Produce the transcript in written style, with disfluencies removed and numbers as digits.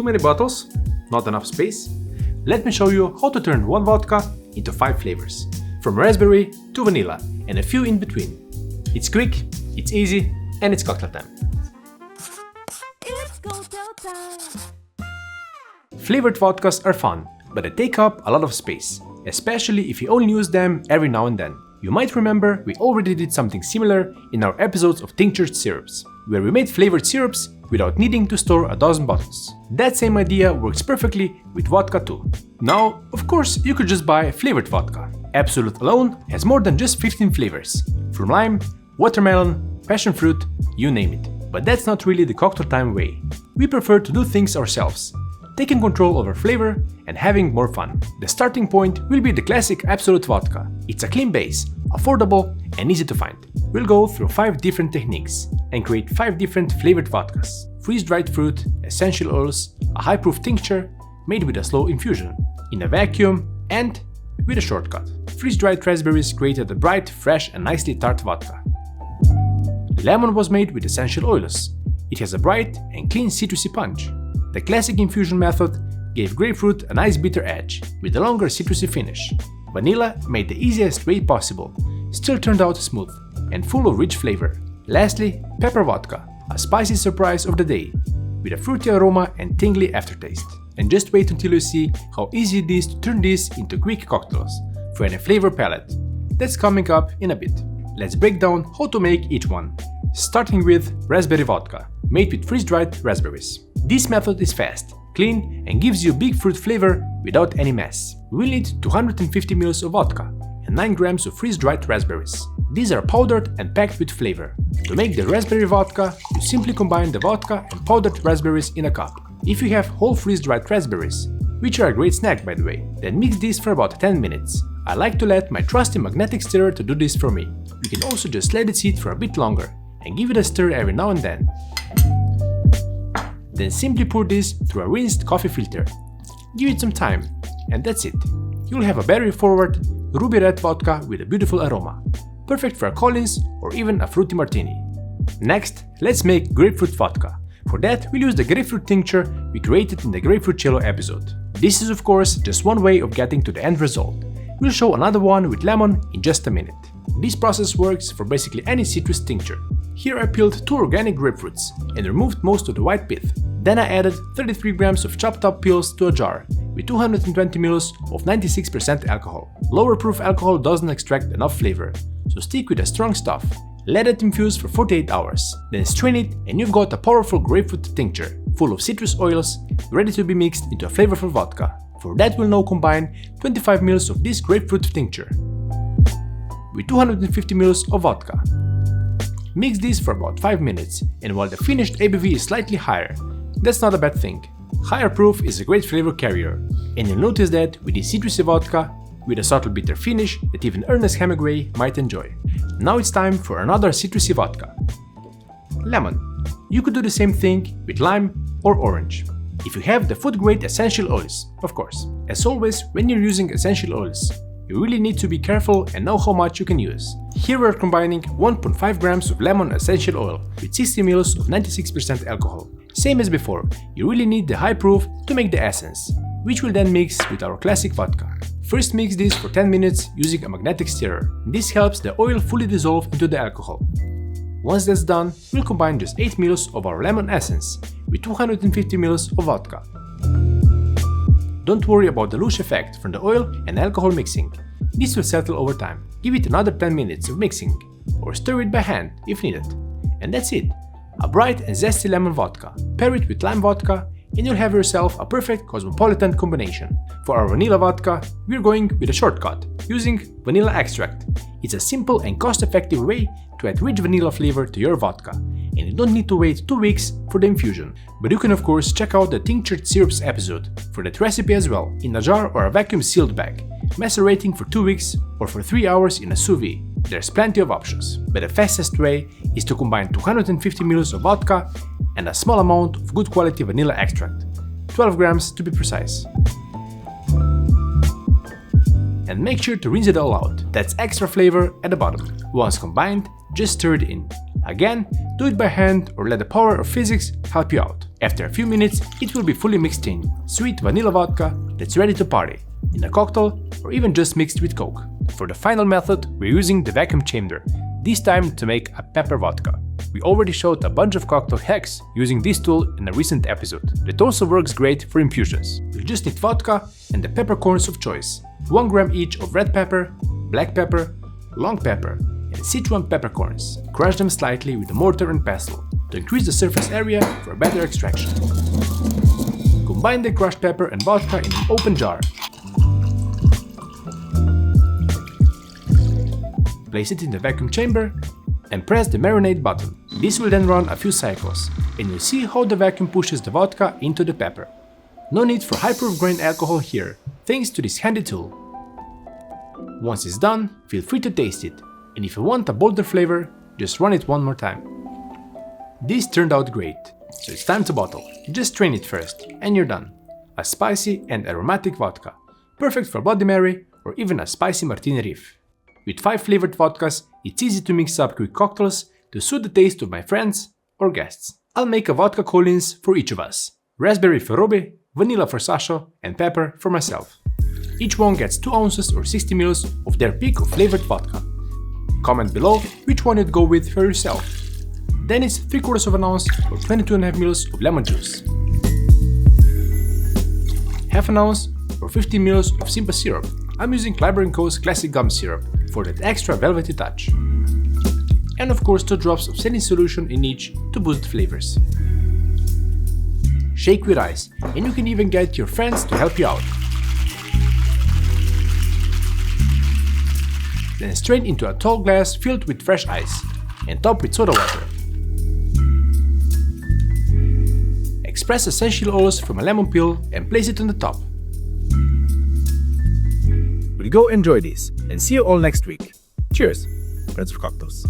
Too many bottles? Not enough space? Let me show you how to turn one vodka into 5 flavors, from raspberry to vanilla and a few in between. It's quick, it's easy, and it's cocktail time. It's cocktail time. Flavored vodkas are fun, but they take up a lot of space, especially if you only use them every now and then. You might remember we already did something similar in our episodes of tinctured syrups, where we made flavored syrups without needing to store a dozen bottles. That same idea works perfectly with vodka too. Now, of course, you could just buy flavored vodka. Absolute alone has more than just 15 flavors, from lime, watermelon, passion fruit, you name it. But that's not really the cocktail time way. We prefer to do things ourselves, taking control over flavor and having more fun. The starting point will be the classic Absolute vodka. It's a clean base, affordable and easy to find. We'll go through 5 different techniques and create 5 different flavored vodkas. Freeze-dried fruit, essential oils, a high-proof tincture made with a slow infusion, in a vacuum and with a shortcut. Freeze-dried raspberries created a bright, fresh and nicely tart vodka. Lemon was made with essential oils. It has a bright and clean citrusy punch. The classic infusion method gave grapefruit a nice bitter edge, with a longer citrusy finish. Vanilla made the easiest way possible, still turned out smooth and full of rich flavor. Lastly, pepper vodka, a spicy surprise of the day, with a fruity aroma and tingly aftertaste. And just wait until you see how easy it is to turn this into quick cocktails for any flavor palette. That's coming up in a bit. Let's break down how to make each one. Starting with raspberry vodka, made with freeze-dried raspberries. This method is fast, clean and gives you big fruit flavor without any mess. We'll need 250 ml of vodka and 9 grams of freeze-dried raspberries. These are powdered and packed with flavor. To make the raspberry vodka, you simply combine the vodka and powdered raspberries in a cup. If you have whole freeze-dried raspberries, which are a great snack by the way, then mix this for about 10 minutes. I like to let my trusty magnetic stirrer to do this for me. You can also just let it sit for a bit longer and give it a stir every now and then. Then simply pour this through a rinsed coffee filter. Give it some time, and that's it. You'll have a berry-forward, ruby red vodka with a beautiful aroma, perfect for a Collins or even a fruity martini. Next, let's make grapefruit vodka. For that, we'll use the grapefruit tincture we created in the Grapefruit Vodka episode. This is of course just one way of getting to the end result. We'll show another one with lemon in just a minute. This process works for basically any citrus tincture. Here I peeled 2 organic grapefruits and removed most of the white pith. Then I added 33 grams of chopped up peels to a jar with 220 ml of 96% alcohol. Lower proof alcohol doesn't extract enough flavor, so stick with the strong stuff. Let it infuse for 48 hours, then strain it and you've got a powerful grapefruit tincture, full of citrus oils, ready to be mixed into a flavorful vodka. For that we'll now combine 25 ml of this grapefruit tincture with 250 ml of vodka. Mix this for about 5 minutes, and while the finished ABV is slightly higher, that's not a bad thing. Higher proof is a great flavor carrier, and you'll notice that with this citrusy vodka, with a subtle bitter finish that even Ernest Hemingway might enjoy. Now it's time for another citrusy vodka. Lemon. You could do the same thing with lime or orange, if you have the food-grade essential oils, of course. As always, when you're using essential oils, you really need to be careful and know how much you can use. Here we're combining 1.5 grams of lemon essential oil with 60 ml of 96% alcohol. Same as before, you really need the high proof to make the essence, which we'll then mix with our classic vodka. First mix this for 10 minutes using a magnetic stirrer. This helps the oil fully dissolve into the alcohol. Once that's done, we'll combine just 8 ml of our lemon essence with 250 ml of vodka. Don't worry about the louche effect from the oil and alcohol mixing. This will settle over time. Give it another 10 minutes of mixing, or stir it by hand if needed. And that's it. A bright and zesty lemon vodka. Pair it with lime vodka and you'll have yourself a perfect cosmopolitan combination. For our vanilla vodka, we're going with a shortcut, using vanilla extract. It's a simple and cost-effective way to add rich vanilla flavor to your vodka, and you don't need to wait 2 weeks for the infusion. But you can of course check out the tinctured syrups episode for that recipe as well, in a jar or a vacuum sealed bag, macerating for 2 weeks or for 3 hours in a sous vide. There's plenty of options, but the fastest way is to combine 250 ml of vodka and a small amount of good quality vanilla extract, 12 grams to be precise. And make sure to rinse it all out, that's extra flavor at the bottom. Once combined, just stir it in. Again, do it by hand or let the power of physics help you out. After a few minutes, it will be fully mixed in, sweet vanilla vodka that's ready to party, in a cocktail or even just mixed with Coke. For the final method, we're using the vacuum chamber, this time to make a pepper vodka. We already showed a bunch of cocktail hacks using this tool in a recent episode that also works great for infusions. You'll just need vodka and the peppercorns of choice, 1 gram each of red pepper, black pepper, long pepper, and Sichuan peppercorns. Crush them slightly with a mortar and pestle to increase the surface area for a better extraction. Combine the crushed pepper and vodka in an open jar. Place it in the vacuum chamber and press the marinade button. This will then run a few cycles, and you'll see how the vacuum pushes the vodka into the pepper. No need for high-proof grain alcohol here, thanks to this handy tool. Once it's done, feel free to taste it, and if you want a bolder flavor, just run it one more time. This turned out great, so it's time to bottle. Just strain it first, and you're done. A spicy and aromatic vodka, perfect for Bloody Mary or even a spicy martini riff. With 5 flavored vodkas, it's easy to mix up quick cocktails to suit the taste of my friends or guests. I'll make a Vodka Collins for each of us. Raspberry for Robbie, vanilla for Sasho, and pepper for myself. Each one gets 2 ounces or 60 ml of their pick of flavored vodka. Comment below which one you'd go with for yourself. Then it's 3/4 of an ounce or 22.5 ml of lemon juice. Half an ounce or 15 ml of 𝗡𝗲𝘃𝗃 syrup. I'm using Gallagher & Co.'s classic gum syrup for that extra velvety touch. And of course 2 drops of saline solution in each to boost flavors. Shake with ice, and you can even get your friends to help you out. Then strain into a tall glass filled with fresh ice and top with soda water. Express essential oils from a lemon peel and place it on the top. We'll go enjoy this and see you all next week. Cheers, friends of cocktails.